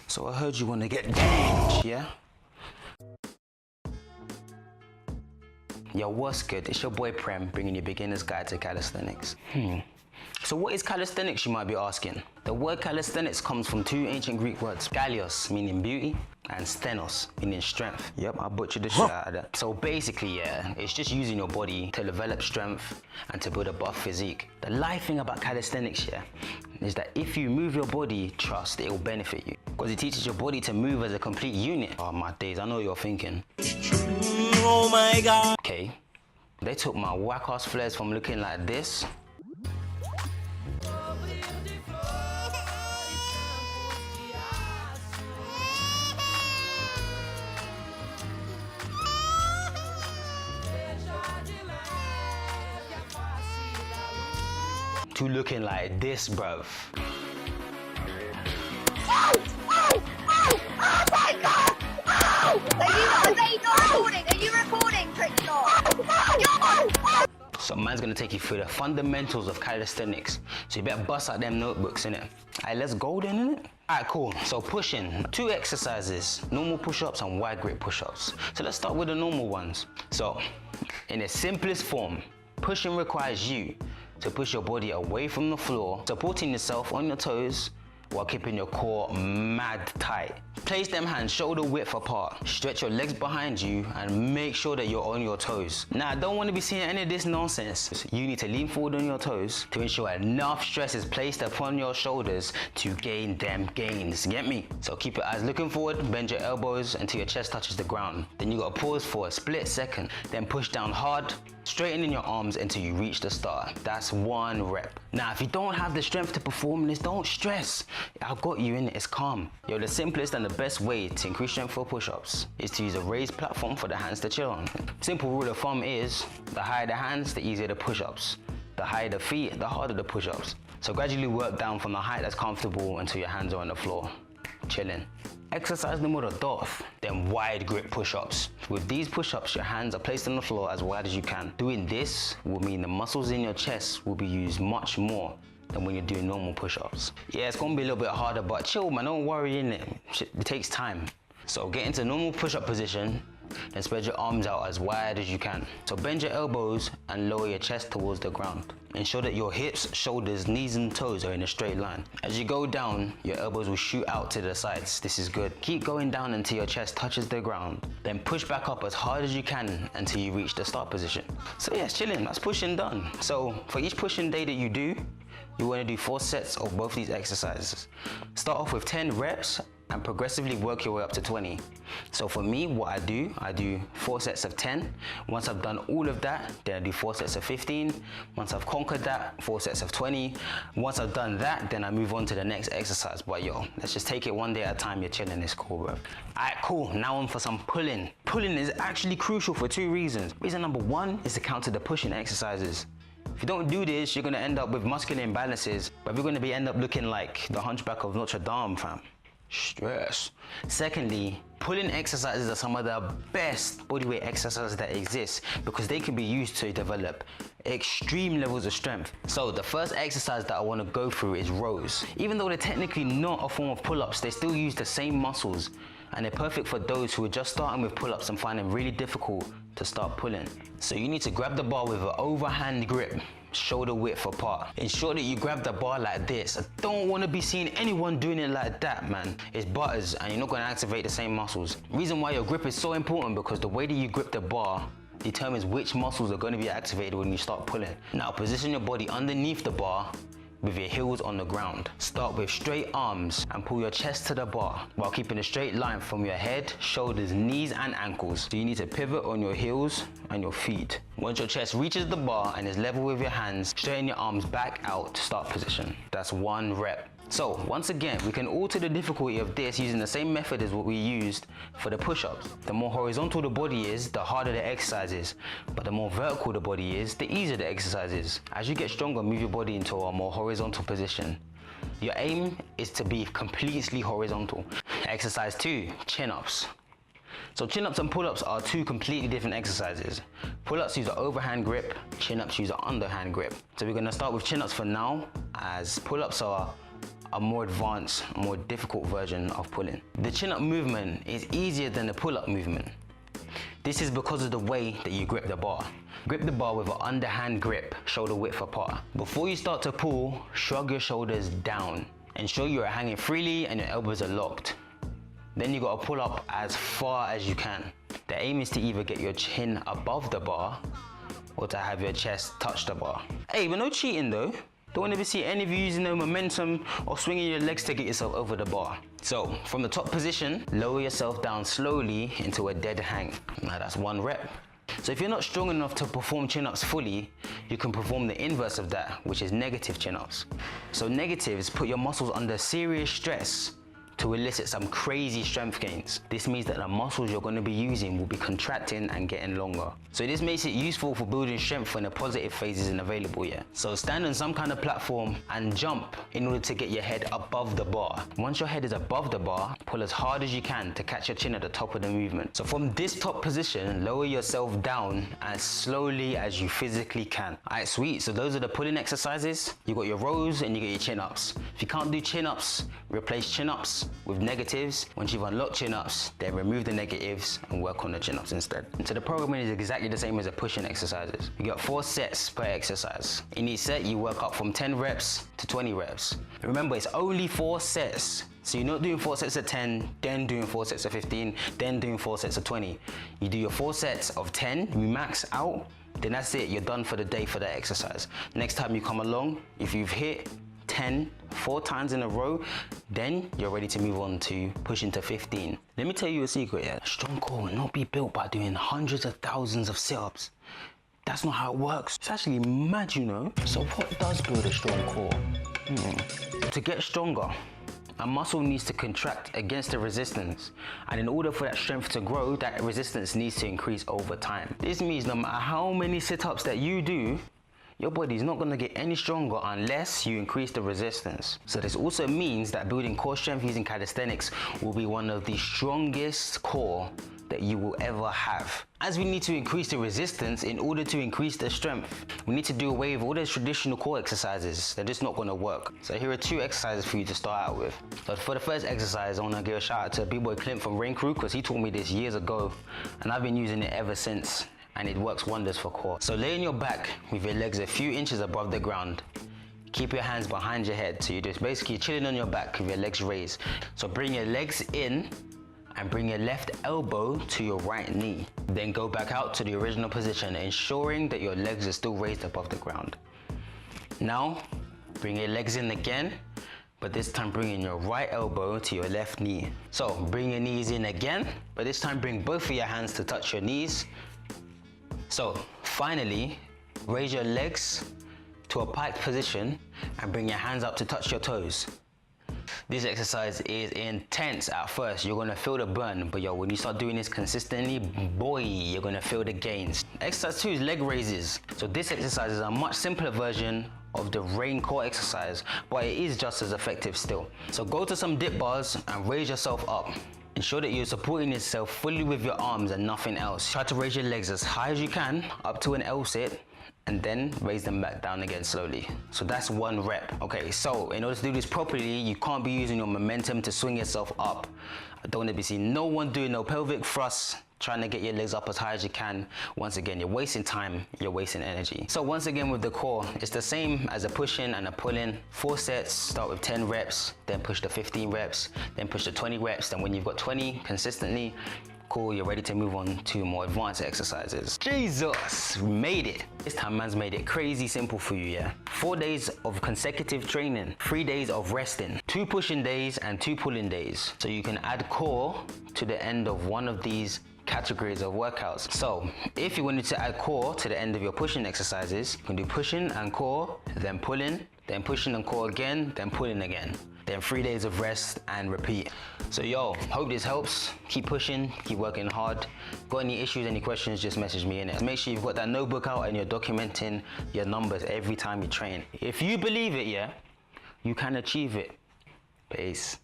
So I heard you want to get games, yeah? Yo, what's good? It's your boy Prem, bringing you beginner's guide to calisthenics. So what is calisthenics, you might be asking? The word calisthenics comes from two ancient Greek words, kallios, meaning beauty, and sthenos, meaning strength. Yep, I butchered the shit out of that. So basically, yeah, it's just using your body to develop strength and to build a buff physique. The live thing about calisthenics, yeah, is that if you move your body, trust, it will benefit you. Because it teaches your body to move as a complete unit. Oh my days, I know what you're thinking. Oh my God. Okay, they took my whack-ass flares from looking like this to looking like this, bruv. Oh my God! Oh! Are they not recording? Are you recording, Trickshot? So man's gonna take you through the fundamentals of calisthenics. So you better bust out them notebooks, innit? Alright, let's go then, innit? Alright, cool. So pushing, 2 exercises, normal push-ups and wide grip push-ups. So let's start with the normal ones. So, in the simplest form, pushing requires you to push your body away from the floor, supporting yourself on your toes while keeping your core mad tight. Place them hands shoulder width apart. Stretch your legs behind you and make sure that you're on your toes. Now, I don't want to be seeing any of this nonsense. You need to lean forward on your toes to ensure enough stress is placed upon your shoulders to gain them gains. Get me? So keep your eyes looking forward, bend your elbows until your chest touches the ground. Then you gotta pause for a split second, then push down hard, straightening your arms until you reach the start. That's 1 rep. Now, if you don't have the strength to perform this, don't stress. I've got you in it, it's calm. Yo, the simplest and the best way to increase strength for push-ups is to use a raised platform for the hands to chill on. Simple rule of thumb is, the higher the hands, the easier the push-ups. The higher the feet, the harder the push-ups. So gradually work down from the height that's comfortable until your hands are on the floor, chilling. Exercise number 2, then wide grip push-ups. With these push-ups, your hands are placed on the floor as wide as you can. Doing this will mean the muscles in your chest will be used much more than when you're doing normal push-ups. Yeah, it's gonna be a little bit harder, but chill, man, don't worry, innit? It takes time. So get into normal push-up position and spread your arms out as wide as you can. So bend your elbows and lower your chest towards the ground. Ensure that your hips, shoulders, knees and toes are in a straight line. As you go down, your elbows will shoot out to the sides. This is good. Keep going down until your chest touches the ground. Then push back up as hard as you can until you reach the start position. So yeah, chilling, that's pushing done. So for each pushing day that you do, you want to do 4 sets of both these exercises. Start off with 10 reps and progressively work your way up to 20. So for me, what I do 4 sets of 10. Once I've done all of that, then I do 4 sets of 15. Once I've conquered that, 4 sets of 20. Once I've done that, then I move on to the next exercise. But yo, let's just take it one day at a time. You're chilling, it's cool, bro. Alright, cool, now on for some pulling. Pulling is actually crucial for 2 reasons. Reason number 1 is to counter the pushing exercises. If you don't do this, you're gonna end up with muscular imbalances, but you're gonna end up looking like the Hunchback of Notre Dame, fam. Stress. Secondly, pulling exercises are some of the best bodyweight exercises that exist because they can be used to develop extreme levels of strength. So the first exercise that I want to go through is rows. Even though they're technically not a form of pull-ups, they still use the same muscles and they're perfect for those who are just starting with pull-ups and find them really difficult to start pulling. So you need to grab the bar with an overhand grip, shoulder width apart. Ensure that you grab the bar like this. I don't want to be seeing anyone doing it like that, man. It's butters and you're not going to activate the same muscles. Reason why your grip is so important because the way that you grip the bar determines which muscles are going to be activated when you start pulling. Now position your body underneath the bar with your heels on the ground. Start with straight arms and pull your chest to the bar while keeping a straight line from your head, shoulders, knees and ankles. So you need to pivot on your heels and your feet. Once your chest reaches the bar and is level with your hands, straighten your arms back out to start position. That's 1 rep. So once again, we can alter the difficulty of this using the same method as what we used for the push-ups. The more horizontal the body is, the harder the exercise is. But the more vertical the body is, the easier the exercise is. As you get stronger, move your body into a more horizontal position. Your aim is to be completely horizontal. Exercise 2, chin-ups. So chin-ups and pull-ups are 2 completely different exercises. Pull-ups use an overhand grip, chin-ups use an underhand grip. So we're gonna start with chin-ups for now, as pull-ups are a more advanced, more difficult version of pulling. The chin-up movement is easier than the pull-up movement. This is because of the way that you grip the bar. Grip the bar with an underhand grip, shoulder width apart. Before you start to pull, shrug your shoulders down. Ensure you are hanging freely and your elbows are locked. Then you gotta pull up as far as you can. The aim is to either get your chin above the bar or to have your chest touch the bar. Hey, but no cheating though. Don't ever see any of you using no momentum or swinging your legs to get yourself over the bar. So, from the top position, lower yourself down slowly into a dead hang. Now that's 1 rep. So if you're not strong enough to perform chin-ups fully, you can perform the inverse of that, which is negative chin-ups. So negatives put your muscles under serious stress to elicit some crazy strength gains. This means that the muscles you're going to be using will be contracting and getting longer. So this makes it useful for building strength when the positive phase isn't available yet. So stand on some kind of platform and jump in order to get your head above the bar. Once your head is above the bar, pull as hard as you can to catch your chin at the top of the movement. So from this top position, lower yourself down as slowly as you physically can. Alright, sweet. So those are the pulling exercises. You got your rows and you get your chin-ups. If you can't do chin-ups, replace chin-ups with negatives. Once you've unlocked chin-ups, then remove the negatives and work on the chin-ups instead. And so the programming is exactly the same as the pushing exercises. You got 4 sets per exercise. In each set, you work up from 10 reps to 20 reps. Remember, it's only 4 sets. So you're not doing 4 sets of 10, then doing 4 sets of 15, then doing 4 sets of 20. You do your 4 sets of 10, you max out, then that's it, you're done for the day for that exercise. Next time you come along, if you've hit 10 4 times in a row, then you're ready to move on to pushing to 15. Let me tell you a secret, yeah. A strong core will not be built by doing hundreds of thousands of sit-ups. That's not how it works. It's actually mad, you know. So what does build a strong core? To get stronger, a muscle needs to contract against the resistance, and in order for that strength to grow, that resistance needs to increase over time. This means no matter how many sit-ups that you do, your body's not going to get any stronger unless you increase the resistance. So this also means that building core strength using calisthenics will be one of the strongest core that you will ever have. As we need to increase the resistance in order to increase the strength, we need to do away with all those traditional core exercises. They're just not going to work. So here are 2 exercises for you to start out with. So for the first exercise, I want to give a shout out to B-Boy Clint from Rain Crew, because he taught me this years ago and I've been using it ever since. And it works wonders for core. So lay on your back with your legs a few inches above the ground. Keep your hands behind your head. So you're just basically chilling on your back with your legs raised. So bring your legs in and bring your left elbow to your right knee. Then go back out to the original position, ensuring that your legs are still raised above the ground. Now, bring your legs in again, but this time bringing your right elbow to your left knee. So bring your knees in again, but this time bring both of your hands to touch your knees. So finally, raise your legs to a pike position and bring your hands up to touch your toes. This exercise is intense at first. You're gonna feel the burn, but yo, when you start doing this consistently, boy, you're gonna feel the gains. Exercise 2 is leg raises. So this exercise is a much simpler version of the rain core exercise, but it is just as effective still. So go to some dip bars and raise yourself up. Ensure that you're supporting yourself fully with your arms and nothing else. Try to raise your legs as high as you can, up to an L sit, and then raise them back down again slowly. So that's 1 rep. Okay, so in order to do this properly, you can't be using your momentum to swing yourself up. I don't want to be seeing no one doing no pelvic thrusts, trying to get your legs up as high as you can. Once again, you're wasting time, you're wasting energy. So once again with the core, it's the same as a push-in and a pull-in. 4 sets, start with 10 reps, then push to 15 reps, then push to 20 reps. Then when you've got 20 consistently, cool, you're ready to move on to more advanced exercises. Jesus, we made it. This time man's made it crazy simple for you, yeah? 4 days of consecutive training, 3 days of resting, 2 pushing days and 2 pulling days. So you can add core to the end of one of these categories of workouts. So if you wanted to add core to the end of your pushing exercises, you can do pushing and core, then pulling, then pushing and core again, then pulling again. Then 3 days of rest and repeat. So yo, hope this helps. Keep pushing, keep working hard. Got any issues, any questions, just message me in it. Make sure you've got that notebook out and you're documenting your numbers every time you train. If you believe it, yeah, you can achieve it. Peace.